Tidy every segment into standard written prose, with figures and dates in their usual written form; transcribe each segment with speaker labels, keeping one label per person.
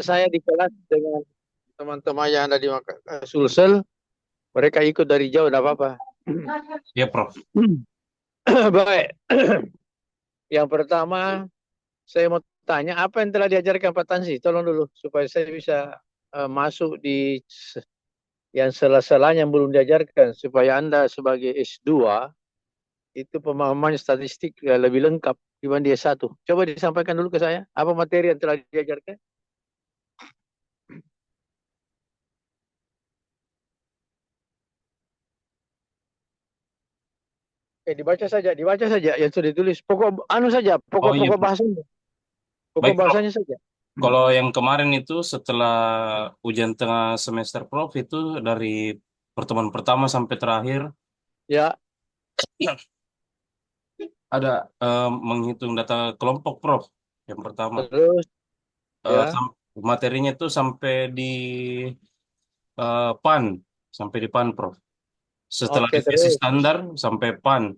Speaker 1: saya di kelas dengan teman-teman yang ada di Sulsel, mereka ikut dari jauh, tidak apa-apa.
Speaker 2: Ya, Prof.
Speaker 1: Baik. Yang pertama, saya mau tanya, apa yang telah diajarkan Pak Tansi? Tolong dulu, supaya saya bisa masuk di yang sela-selanya yang belum diajarkan, supaya Anda sebagai S2, itu pemahaman statistik lebih lengkap dibanding S1. Coba disampaikan dulu ke saya, apa materi yang telah diajarkan? Dibaca saja yang sudah ditulis. Pokok anu saja,
Speaker 2: Oh iya,
Speaker 1: pokok-pokok
Speaker 2: Prof.
Speaker 1: bahasanya, pokok
Speaker 2: Baik, Prof.
Speaker 1: bahasanya saja.
Speaker 2: Kalau yang kemarin itu setelah ujian tengah semester Prof itu dari pertemuan pertama sampai terakhir
Speaker 1: Ya,
Speaker 2: ada menghitung data kelompok Prof. Yang pertama.
Speaker 1: terus
Speaker 2: Eh,
Speaker 1: ya,
Speaker 2: sam- Materinya itu sampai di PAN, sampai di PAN Prof. Setelah
Speaker 1: oke
Speaker 2: divisi
Speaker 1: terus,
Speaker 2: standar sampai PAN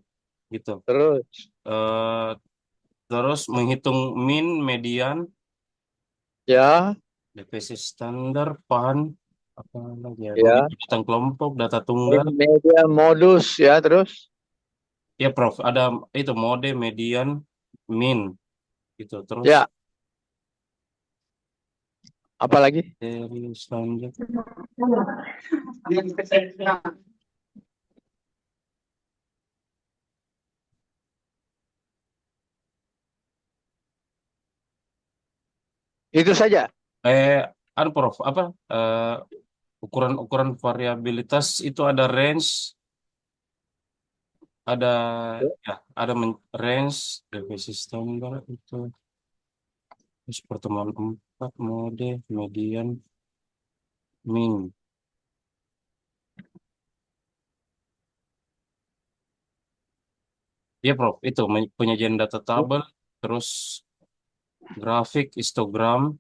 Speaker 2: gitu.
Speaker 1: terus,
Speaker 2: Eh, Terus menghitung min, median,
Speaker 1: ya,
Speaker 2: divisi standar, PAN, apa lagi ya?
Speaker 1: ya,
Speaker 2: Menghitung data kelompok, data tunggal.
Speaker 1: media modus ya, terus,
Speaker 2: Ya, Prof. Ada itu mode, median, min gitu. Terus
Speaker 1: ya, apalagi?
Speaker 2: dari selanjutnya.
Speaker 1: Itu saja.
Speaker 2: Eh, Prof. Apa? Ukuran-ukuran variabilitas itu ada range, ada ya, ada range, divisi standar itu. Terus pertemuan 4 mode, median, min. Ya, Prof. Itu penyajian data tabel, terus grafik, histogram,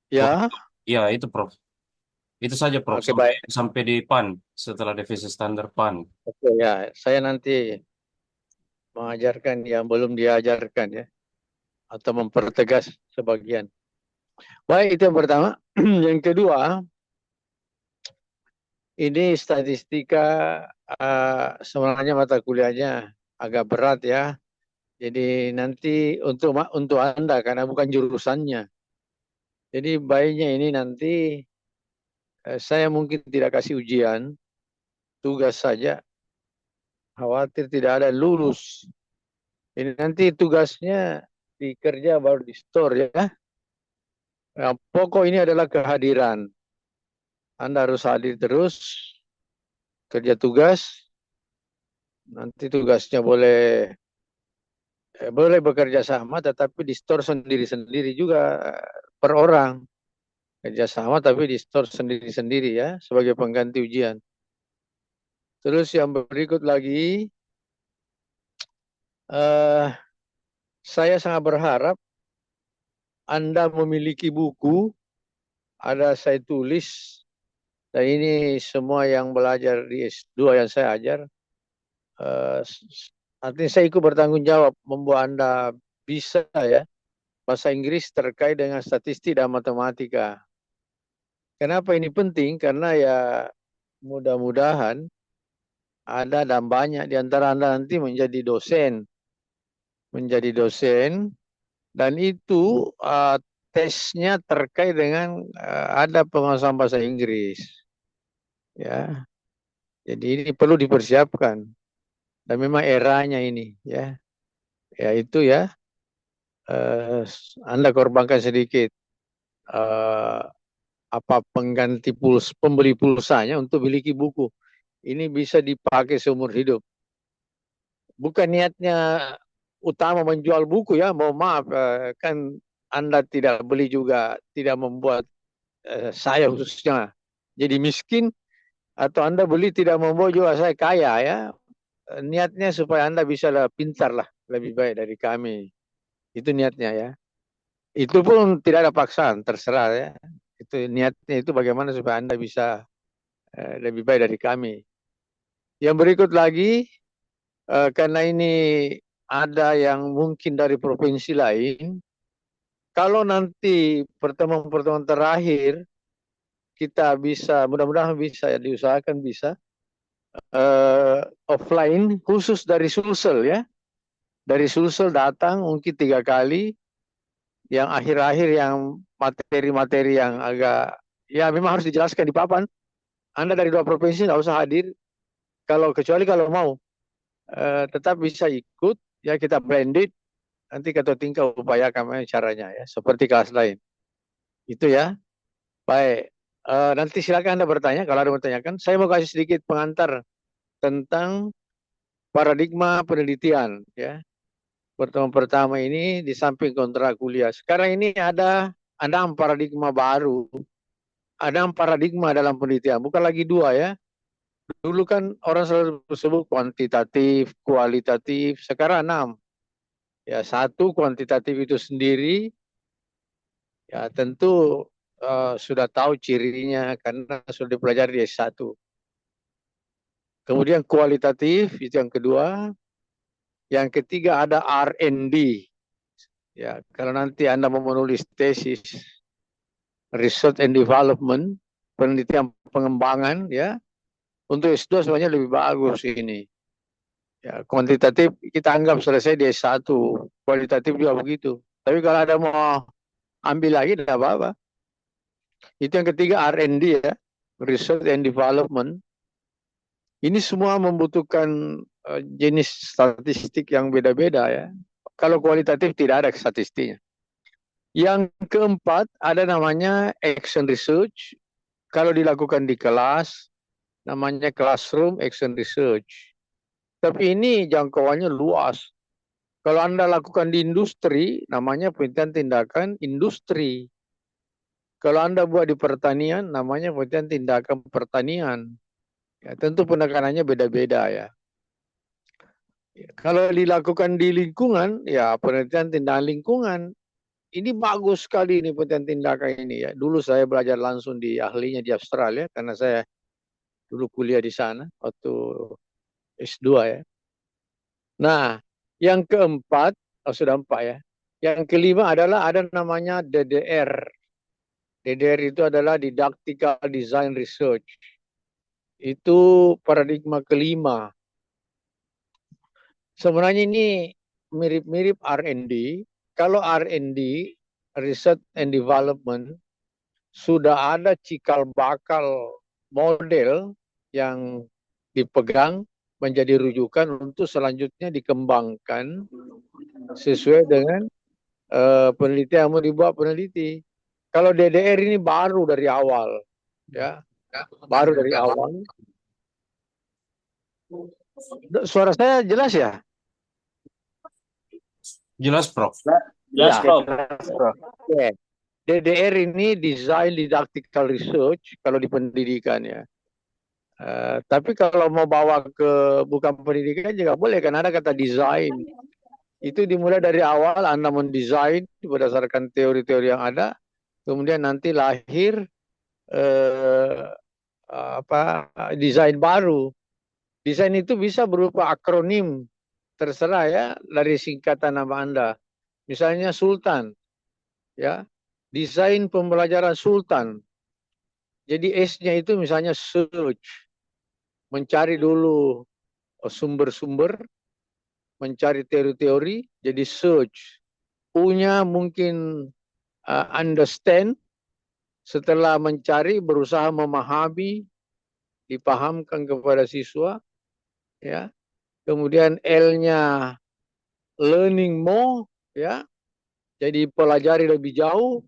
Speaker 2: plot.
Speaker 1: Ya,
Speaker 2: Ya, itu, Prof. Itu saja, Prof.
Speaker 1: oke
Speaker 2: Sampai
Speaker 1: baik.
Speaker 2: sampai di PAN setelah divisi standar PAN.
Speaker 1: Oke ya, saya nanti mengajarkan yang belum diajarkan ya, atau mempertegas sebagian. Baik, itu yang pertama. Yang kedua, ini statistika sebenarnya mata kuliahnya agak berat ya. Jadi nanti untuk Anda karena bukan jurusannya. Jadi baiknya ini nanti saya mungkin tidak kasih ujian, tugas saja. Khawatir tidak ada lulus. Ini nanti tugasnya dikerja baru di store ya. Yang pokok ini adalah kehadiran. Anda harus hadir terus, kerja tugas. Nanti tugasnya boleh bekerja sama, tetapi di store sendiri-sendiri juga per orang. Kerjasama tapi di store sendiri-sendiri ya, sebagai pengganti ujian. Terus yang berikut lagi, eh, saya sangat berharap Anda memiliki buku, ada saya tulis, dan ini semua yang belajar di S2 yang saya ajar, eh, artinya saya ikut bertanggung jawab membuat Anda bisa ya, bahasa Inggris terkait dengan statistik dan matematika. Kenapa ini penting? Karena ya mudah-mudahan ada dan banyak di antara Anda nanti menjadi dosen dan itu tesnya terkait dengan ada penguasaan bahasa Inggris ya. Jadi ini perlu dipersiapkan dan memang eranya ini ya. Ya itu ya, eh, Anda korbankan sedikit eh, apa pengganti pembeli pulsanya untuk miliki buku. Ini bisa dipakai seumur hidup. Bukan niatnya utama menjual buku ya, mohon maaf, kan Anda tidak beli juga, tidak membuat saya khususnya jadi miskin, atau Anda beli tidak membawa juga saya kaya ya. Niatnya supaya Anda bisa pintar lah, lebih baik dari kami. Itu niatnya ya. Itu pun tidak ada paksaan, terserah ya. Itu niatnya itu bagaimana supaya Anda bisa lebih baik dari kami. Yang berikut lagi, karena ini ada yang mungkin dari provinsi lain, Kalau nanti pertemuan-pertemuan terakhir kita bisa, mudah-mudahan bisa ya, diusahakan bisa offline khusus dari Sulsel ya. Dari Sulsel datang mungkin 3 kali, yang akhir-akhir yang materi-materi yang agak ya memang harus dijelaskan di papan. Anda dari 2 provinsi nggak usah hadir, kecuali kalau mau, tetap bisa ikut ya, kita blended. Nanti ketua tingkat upayakan caranya ya, seperti kelas lain. Itu ya. Baik. Nanti silakan Anda bertanya kalau ada yang bertanyakan. Saya mau kasih sedikit pengantar tentang paradigma penelitian ya. Pertemuan pertama ini di samping kontrak kuliah. Sekarang ini ada 6 paradigma baru. Ada 6 paradigma dalam penelitian, bukan lagi 2 ya. Dulu kan orang selalu sebut kuantitatif, kualitatif, sekarang 6. Ya, 1 kuantitatif itu sendiri, ya tentu sudah tahu cirinya karena sudah dipelajari di S1. Kemudian kualitatif itu yang kedua. Yang ketiga ada R&D. Ya, kalau nanti Anda mau menulis tesis, research and development, penelitian pengembangan ya, untuk S2 sebenarnya lebih bagus ini. Ya, kuantitatif kita anggap selesai di S1, kualitatif juga begitu. Tapi kalau ada mau ambil lagi tidak apa-apa. Itu yang ketiga R&D ya, research and development. Ini semua membutuhkan jenis statistik yang beda-beda ya. Kalau kualitatif tidak ada statistiknya. Yang keempat ada namanya action research. Kalau dilakukan di kelas, namanya classroom action research. Tapi ini jangkauannya luas. Kalau Anda lakukan di industri, namanya penelitian tindakan industri. Kalau Anda buat di pertanian, namanya penelitian tindakan pertanian. Ya, tentu penekanannya beda-beda ya. Kalau dilakukan di lingkungan, ya penelitian tindakan lingkungan. Ini bagus sekali ini penelitian tindakan ini ya. Dulu saya belajar langsung di ahlinya di Australia, karena saya dulu kuliah di sana waktu S2 ya. Nah, yang keempat, sudah 4 ya. Yang kelima adalah ada namanya DDR. DDR itu adalah Didactical Design Research. Itu paradigma kelima. Sebenarnya ini mirip-mirip R&D. Kalau R&D, Research and Development, sudah ada cikal bakal model yang dipegang menjadi rujukan untuk selanjutnya dikembangkan sesuai dengan penelitian yang mau dibuat peneliti. Kalau DDR ini baru dari awal, ya, baru dari awal. Suara saya jelas ya?
Speaker 2: Jelas, Prof.
Speaker 3: Jelas,
Speaker 1: Ya.
Speaker 3: Prof.
Speaker 1: Oke. DDR ini Design Didactical Research kalau di pendidikan ya. Tapi kalau mau bawa ke bukan pendidikan juga boleh, kan ada kata desain. Itu dimulai dari awal Anda mendesain berdasarkan teori-teori yang ada, kemudian nanti lahir desain baru. Desain itu bisa berupa akronim, terserah ya, dari singkatan nama Anda. Misalnya Sultan, ya, desain pembelajaran Sultan. Jadi S-nya itu misalnya search, mencari dulu sumber-sumber, mencari teori-teori, jadi search. U-nya mungkin understand, setelah mencari berusaha memahami, dipahamkan kepada siswa, ya. Kemudian L-nya learning more, ya. Jadi pelajari lebih jauh.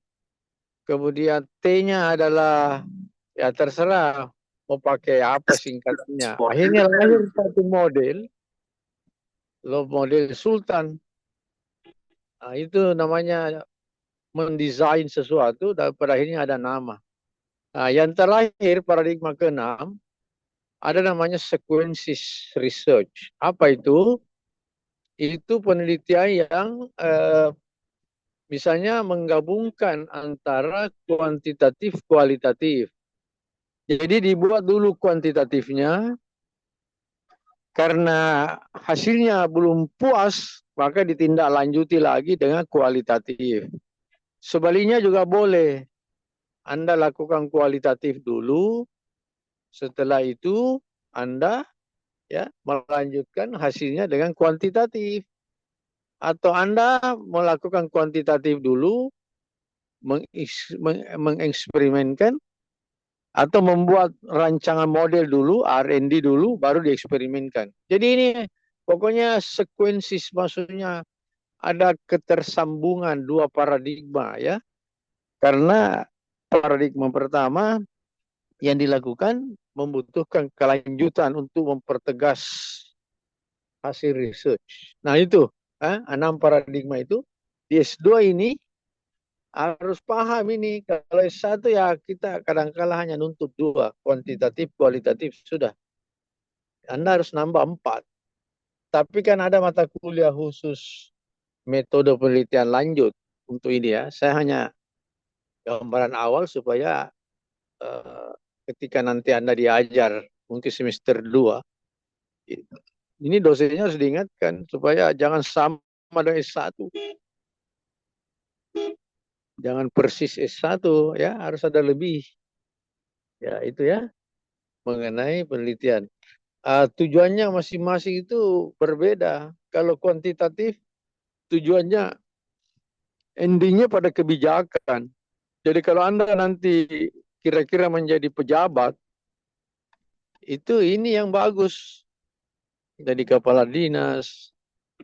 Speaker 1: Kemudian T-nya adalah ya terserah mau pakai apa singkatannya. Akhirnya lahir satu model Sultan. Nah, itu namanya mendesain sesuatu dan pada akhirnya ada nama. Nah, yang terakhir paradigma keenam ada namanya sequences research. Apa itu? Itu penelitian yang misalnya menggabungkan antara kuantitatif kualitatif. Jadi dibuat dulu kuantitatifnya, karena hasilnya belum puas, maka ditindaklanjuti lagi dengan kualitatif. Sebaliknya juga boleh. Anda lakukan kualitatif dulu, setelah itu Anda ya melanjutkan hasilnya dengan kuantitatif. Atau Anda melakukan kuantitatif dulu, mengeksperimenkan, atau membuat rancangan model dulu, R&D dulu, baru dieksperimenkan. Jadi ini pokoknya sekuensis, maksudnya ada ketersambungan dua paradigma ya. Karena paradigma pertama yang dilakukan membutuhkan kelanjutan untuk mempertegas hasil research. Nah itu, 6 paradigma itu. Di S2 ini harus paham ini. Kalau S1 ya kita kadang-kala hanya nuntut 2, kuantitatif, kualitatif, sudah. Anda harus nambah 4. Tapi kan ada mata kuliah khusus metode penelitian lanjut untuk ini ya. Saya hanya gambaran awal supaya uh, ketika nanti Anda diajar mungkin semester 2, ini dosennya harus diingatkan supaya jangan sama dengan S1. Jangan persis S1 ya, harus ada lebih. Ya, itu ya mengenai penelitian. Tujuannya masing-masing itu berbeda. Kalau kuantitatif tujuannya endingnya pada kebijakan. Jadi kalau Anda nanti kira-kira menjadi pejabat, itu ini yang bagus. Jadi kepala dinas,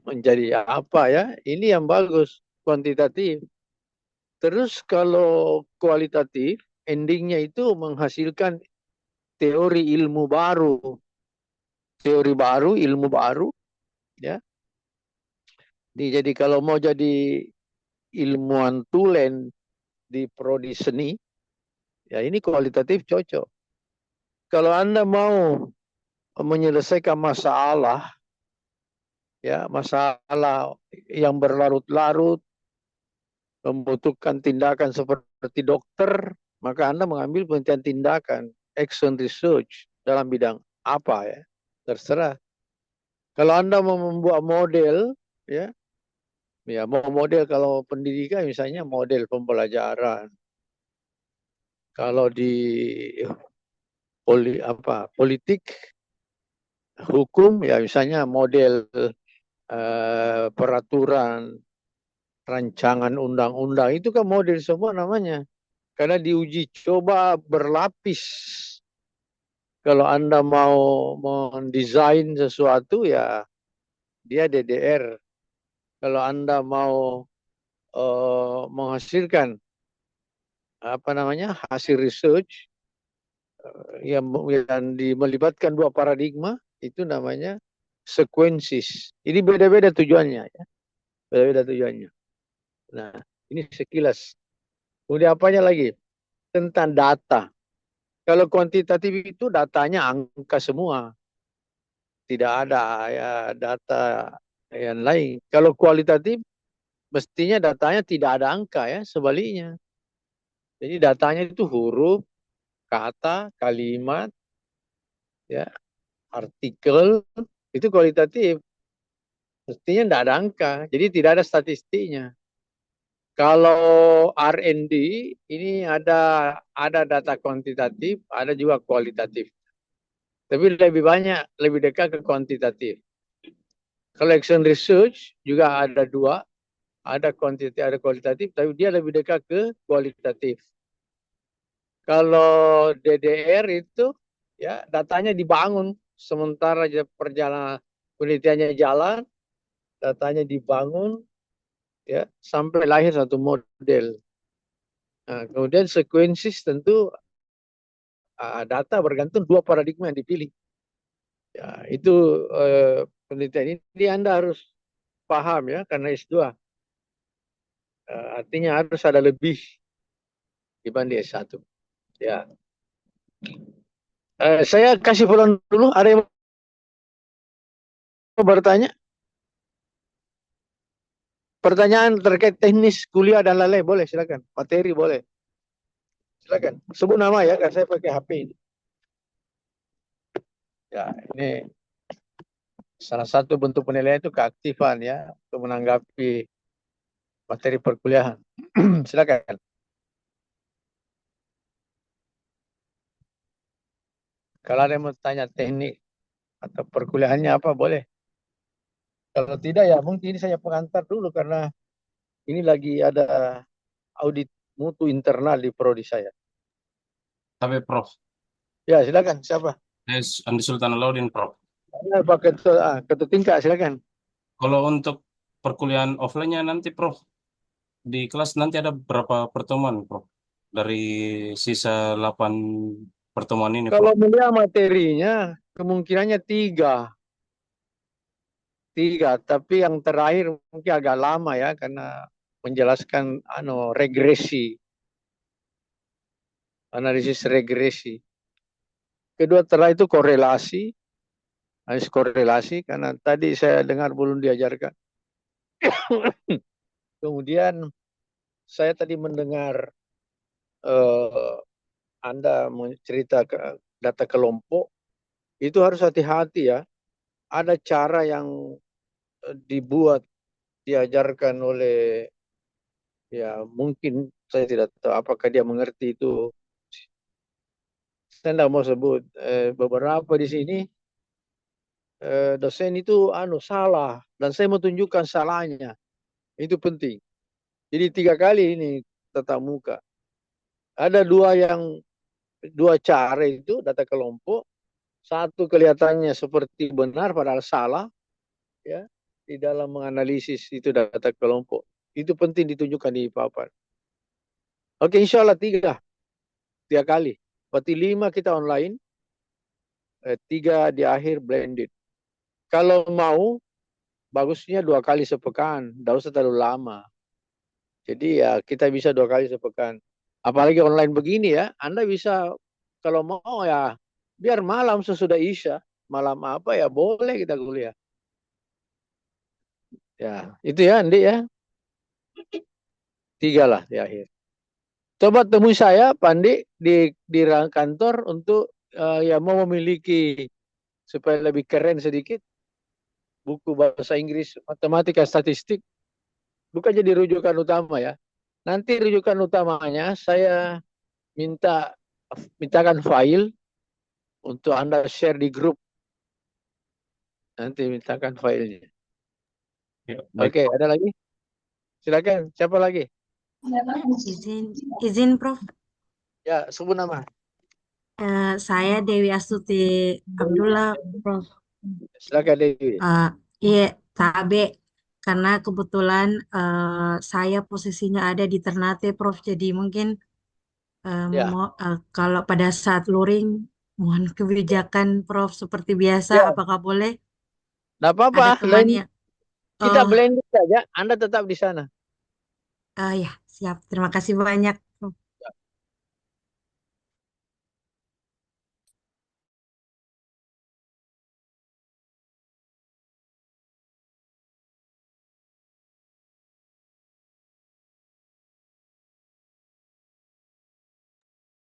Speaker 1: menjadi apa ya, ini yang bagus, kuantitatif. Terus kalau kualitatif, endingnya itu menghasilkan teori ilmu baru. Teori baru, ilmu baru. Ya. Jadi kalau mau jadi ilmuwan tulen di prodi seni, ya ini kualitatif cocok. Kalau Anda mau menyelesaikan masalah, ya masalah yang berlarut-larut, membutuhkan tindakan seperti dokter, maka Anda mengambil penelitian tindakan, action research dalam bidang apa ya, terserah. Kalau Anda mau membuat model, ya, ya mau model kalau pendidikan misalnya model pembelajaran. Kalau di politik, hukum, ya misalnya model peraturan, rancangan undang-undang, itu kan model semua namanya. Karena diuji coba berlapis. Kalau Anda mau mendesain sesuatu ya dia DDR. Kalau Anda mau menghasilkan apa namanya hasil research yang melibatkan dua paradigma, itu namanya sequences. Ini beda-beda tujuannya ya. Beda-beda tujuannya. Nah, ini sekilas. Kemudian apanya lagi? Tentang data. Kalau kuantitatif itu datanya angka semua. Tidak ada ya data yang lain. Kalau kualitatif mestinya datanya tidak ada angka ya, sebaliknya. Jadi datanya itu huruf, kata, kalimat, ya, artikel, itu kualitatif. Mestinya tidak ada angka, jadi tidak ada statistiknya. Kalau R&D ini ada data kuantitatif, ada juga kualitatif. Tapi lebih banyak, lebih dekat ke kuantitatif. Collection research juga ada dua, ada kuantitatif, ada kualitatif, tapi dia lebih dekat ke kualitatif. Kalau DDR itu ya datanya dibangun sementara perjalanan penelitiannya jalan, datanya dibangun ya sampai lahir satu model. Nah, kemudian sekuensis tentu data bergantung dua paradigma yang dipilih. Ya, itu penelitian ini Anda harus paham ya karena S2. Artinya harus ada lebih dibanding S1. Ya. Saya kasih pulang dulu. Ada yang mau bertanya? Pertanyaan terkait teknis kuliah dan lain-lain boleh, silakan. Materi boleh. Silakan. Sebut nama ya, karena saya pakai HP ini. Ya, ini salah satu bentuk penilaian itu keaktifan ya untuk menanggapi materi perkuliahan. Silakan. Kalau ada yang mau tanya teknik atau perkuliahannya apa, boleh. Kalau tidak ya mungkin ini saya pengantar dulu karena ini lagi ada audit mutu internal di prodi saya.
Speaker 2: Tapi Prof,
Speaker 1: Ya, silakan. Siapa?
Speaker 2: Andi Sultan Alauddin Prof.
Speaker 1: Ya, Pak Ketua, Ketua Tingkat, silakan.
Speaker 2: Kalau untuk perkuliahan offline-nya nanti Prof, di kelas nanti ada berapa pertemuan Prof? Dari sisa 8 pertemuan ini Prof.
Speaker 1: Kalau melihat materinya, kemungkinannya tiga. Tiga, tapi yang terakhir mungkin agak lama ya, karena menjelaskan regresi, analisis regresi. Kedua terakhir itu korelasi, analisis korelasi, karena tadi saya dengar belum diajarkan. Kemudian saya tadi mendengar eh, Anda mencerita data kelompok, itu harus hati-hati ya. Ada cara yang dibuat, diajarkan oleh, ya mungkin saya tidak tahu apakah dia mengerti itu. Saya tidak mau sebut beberapa di sini dosen itu salah dan saya mau tunjukkan salahnya. Itu penting. Jadi 3 kali ini tatap muka. Ada dua cara itu data kelompok. Satu kelihatannya seperti benar padahal salah ya di dalam menganalisis itu data kelompok. Itu penting ditunjukkan di papan. Oke, insya Allah tiga kali. Berarti 5 kita online, 3 di akhir blended. Kalau mau, bagusnya 2 kali sepekan, tidak usah terlalu lama. Jadi ya kita bisa 2 kali sepekan. Apalagi online begini ya, Anda bisa kalau mau ya biar malam sesudah Isya, malam apa ya boleh kita kuliah. Ya, itu ya Andi ya, 3 lah di akhir. Coba temui saya, Pandi, di kantor untuk ya mau memiliki supaya lebih keren sedikit buku bahasa Inggris, matematika, statistik, bukan jadi rujukan utama ya. Nanti rujukan utamanya saya minta mintakan file untuk Anda share di grup. Nanti mintakan filenya.
Speaker 2: Ya, baik
Speaker 1: Oke,
Speaker 2: Prof.
Speaker 1: ada lagi? Silakan. Siapa lagi?
Speaker 3: Izin Prof.
Speaker 1: Ya, sebut nama.
Speaker 3: Saya Dewi Astuti Abdullah Prof.
Speaker 1: Silakan Dewi.
Speaker 3: Iya, TAB. Karena kebetulan saya posisinya ada di Ternate Prof. Jadi mungkin
Speaker 1: Ya,
Speaker 3: kalau pada saat luring mohon kebijakan Prof. Seperti biasa.
Speaker 1: ya,
Speaker 3: Apakah boleh
Speaker 1: nggak apa-apa.
Speaker 3: ada teman yang
Speaker 1: Kita
Speaker 3: oh
Speaker 1: blended saja. Anda tetap di sana.
Speaker 3: ya siap. Terima kasih banyak Prof.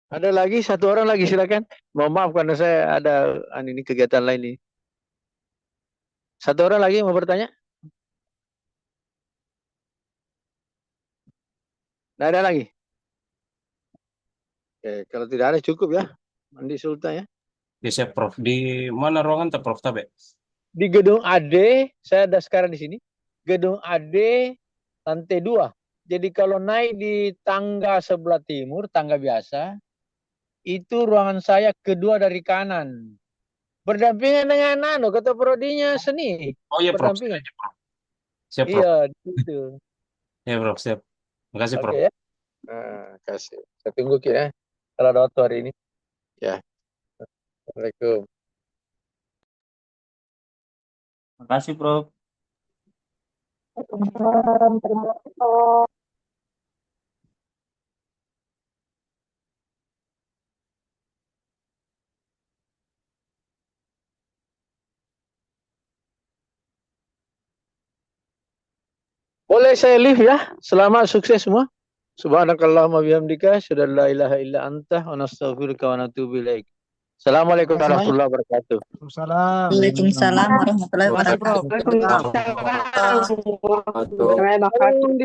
Speaker 1: Ada lagi satu orang lagi silakan. Mohon maaf karena saya ada ini kegiatan lain nih. Satu orang lagi yang mau bertanya? Nggak ada lagi. Oke, kalau tidak ada cukup ya. Andi Sultan ya.
Speaker 2: Ya, siap Prof. Di mana ruangan tak Prof Tabe?
Speaker 1: Di gedung AD, saya ada sekarang di sini. Gedung AD lantai 2. Jadi kalau naik di tangga sebelah timur, tangga biasa, itu ruangan saya kedua dari kanan. Berdampingan dengan ketua prodinya seni.
Speaker 2: Oh iya Prof.
Speaker 1: Berdampingan.
Speaker 2: Siap Prof.
Speaker 1: Iya, gitu.
Speaker 2: Ya Prof, siap. Makasih
Speaker 1: Oke
Speaker 2: Prof.
Speaker 1: ya. Kasih. Saya tunggu ya. Kalau ada waktu hari ini. Ya. Assalamualaikum.
Speaker 4: Makasih, Prof.
Speaker 1: Boleh saya live ya. Selamat sukses semua. Subhanakallahumma bihamdika asyhadu an la ilaha illa anta wa nastaghfiruka wa natubu ilaik. Assalamualaikum warahmatullahi wabarakatuh.
Speaker 5: Waalaikumsalam.
Speaker 3: Waalaikumsalam warahmatullahi
Speaker 5: Terima kasih,
Speaker 3: wabarakatuh.
Speaker 5: Prof.
Speaker 1: Waalaikumsalam warahmatullahi wabarakatuh.